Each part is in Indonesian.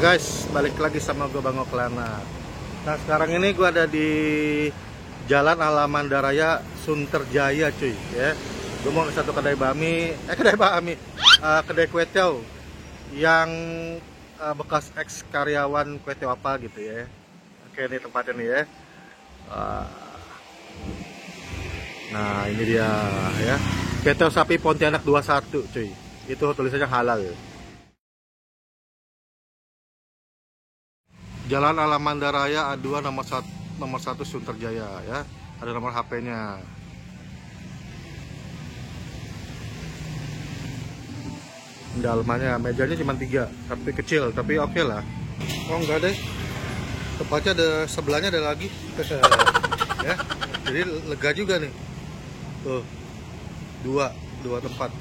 Guys, balik lagi sama gue Bang Oklana. Nah sekarang ini gue ada di Jalan Alamanda Raya, Sunterjaya cuy ya. Gue mau ke satu kedai kedai kue tiaw yang bekas ex karyawan kue tiaw apa gitu ya. Oke, ini tempatnya nih ya. Nah ini dia ya, kue tiaw sapi Pontianak 21 cuy. Itu tulisannya halal. Jalan Alamanda Raya A2 nomor 1 Sunterjaya ya. Ada nomor HP-nya. Dalamannya mejanya cuma 3, tapi kecil, tapi oke lah. Oh enggak deh. Tempatnya ada sebelahnya ada lagi. Ya. Jadi lega juga nih. Tuh. Dua tempat.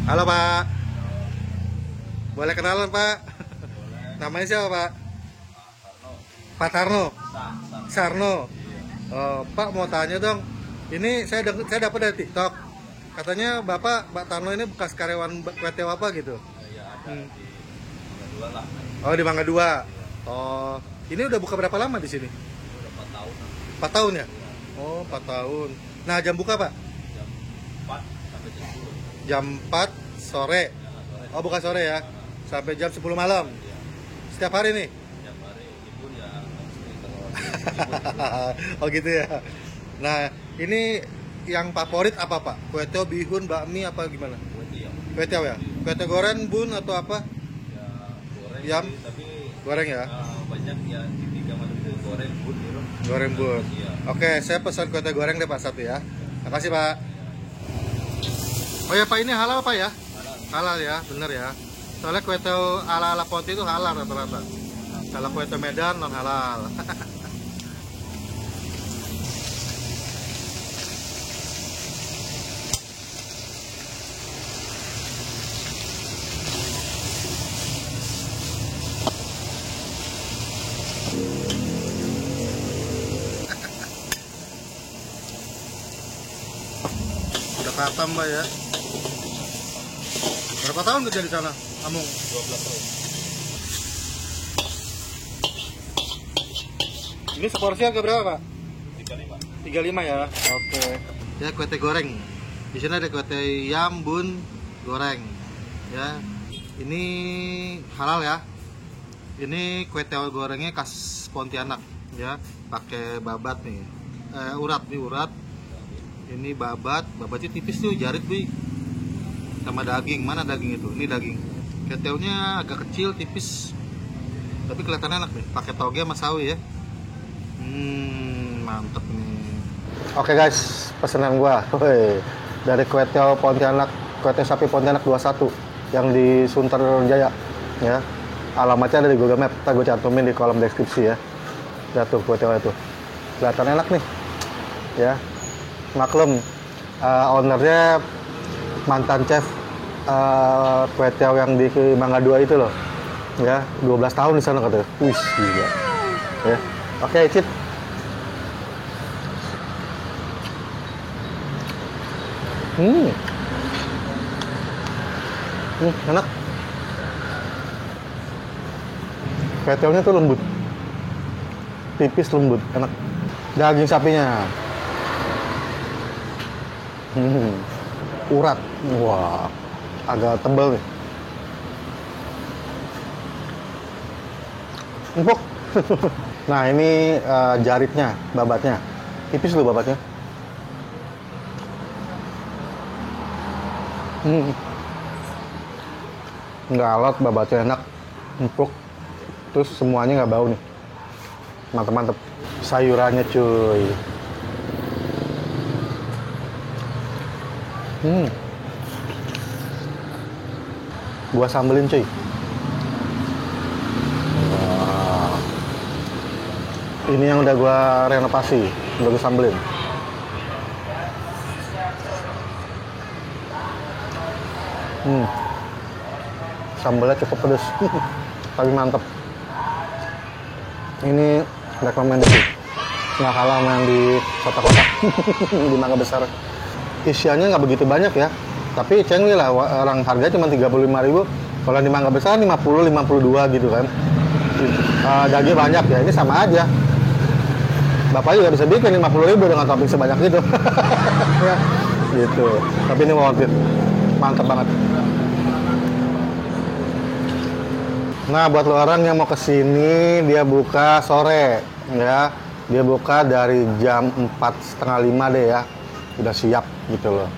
Halo, Pak. Boleh kenalan, Pak? Boleh. Namanya siapa, Pak? Pak Tarno. Sarno. Oh, Pak mau tanya dong. Ini saya dapat dari TikTok. Katanya Bapak, Pak Tarno ini bekas karyawan kue tiaw apa gitu? Iya, ada di Mangga 2 lah. Oh, di Mangga 2. Oh, ini udah buka berapa lama di sini? Udah 4 tahun. 4 tahun ya? Oh, 4 tahun. Nah, jam buka, Pak? Jam 4 sampai jam 10. Jam 4 sore. Ya, sore. Oh, buka sore ya? Sampai jam 10 malam. Ya. Setiap hari nih? Setiap hari libur ya mesti terus. Oh gitu ya. Nah, ini yang favorit apa, Pak? Kue tiaw, bihun, bakmi apa gimana? Kue tiaw ya? Kue tiaw goreng, bun atau apa? Ya, goreng Yam? sih, tapi Goreng ya? banyak ya di 3 macam itu goreng bun gitu. Goreng bun. Iya. Oke, saya pesan kue tiaw goreng deh Pak satu ya. Makasih Pak. Oh ya Pak, ini halal Pak ya? Halal ya, bener ya. Soalnya kue tiaw ala-ala Ponti itu halal rata-rata. Kalau kue tiaw Medan non halal. Udah khatam Mbak ya. Berapa tahun kerja di sana, Amung? 12 tahun. Ini seporsi harga berapa Pak? 35. 35 ya. Oke. Ya kue tiaw goreng. Di sini ada kue tiaw yam, bun, goreng. Ya. Ini halal ya. Ini kue tiaw gorengnya khas Pontianak ya. Pakai babat nih. Urat nih urat. Ini babatnya tipis tuh, jarit Bu. Sama daging, mana daging itu? Ini daging. Kue tiawnya agak kecil, tipis. Tapi kelihatan enak nih, pakai toge sama sawi ya. Mantep nih. Oke guys, pesanan gua. Dari kue tiaw Pontianak, kue tiaw sapi Pontianak 21 yang di Sunterjaya ya. Alamatnya ada di Google Map. Ntar gue cantumin di kolom deskripsi ya. Lihat tuh kue tiaw itu. Kelihatan enak nih. Ya. Maklum, ownernya mantan chef kue tiaw yang di Mangga 2 itu loh. Ya, 12 tahun di sana katanya. Wih, gila. Ya. Oke, Cip. Enak. Kue tiawnya tuh lembut. Tipis lembut, enak. Daging sapinya. Urat. Wah, agak tebal nih. Empuk. Nah, ini jaritnya, babatnya. Tipis loh babatnya. Nggak alot, babatnya enak, empuk. Terus semuanya nggak bau nih. Mantep-mantep. Sayurannya cuy. Gua sambelin cuy. Wow. Ini yang udah gua renovasi, udah gua sambelin. Sambelnya cukup pedas. Tapi mantep. Ini rekomendasi. Nggak kalah sama yang di kota-kota. Di Mangga Besar. Isiannya nggak begitu banyak ya, Tapi cengli lah, orang harga cuma 35.000. Kalau di Mangga Besar 50, 52 gitu kan. Daging banyak ya, ini sama aja. Bapak juga bisa bikin 50.000 dengan topping sebanyak itu. Ya, gitu. Tapi ini worth it. Mantap banget. Nah, buat lo orang yang mau kesini, dia buka sore, ya. Dia buka dari jam 4:30 deh ya. Udah siap gitu loh.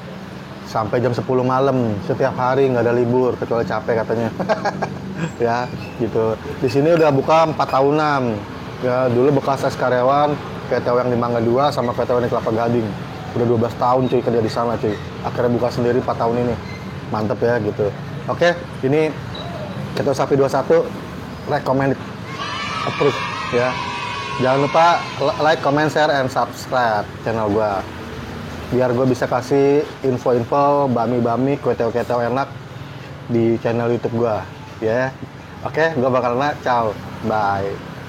Sampai jam 10 malam, setiap hari nggak ada libur, kecuali capek katanya. Ya, gitu. Di sini udah buka 4 tahunan. Ya, dulu bekas karyawan PTW yang di Mangga 2 sama PTW yang di Kelapa Gading. Udah 12 tahun cuy kerja di sana cuy. Akhirnya buka sendiri 4 tahun ini. Mantep ya gitu. Oke, ini Keto Sapi 21 recommended, approve ya. Jangan lupa like, comment, share, and subscribe channel gua. Biar gue bisa kasih info-info bami-bami kue-kue enak di channel YouTube gua ya. Oke, gua bakal ciao. Bye.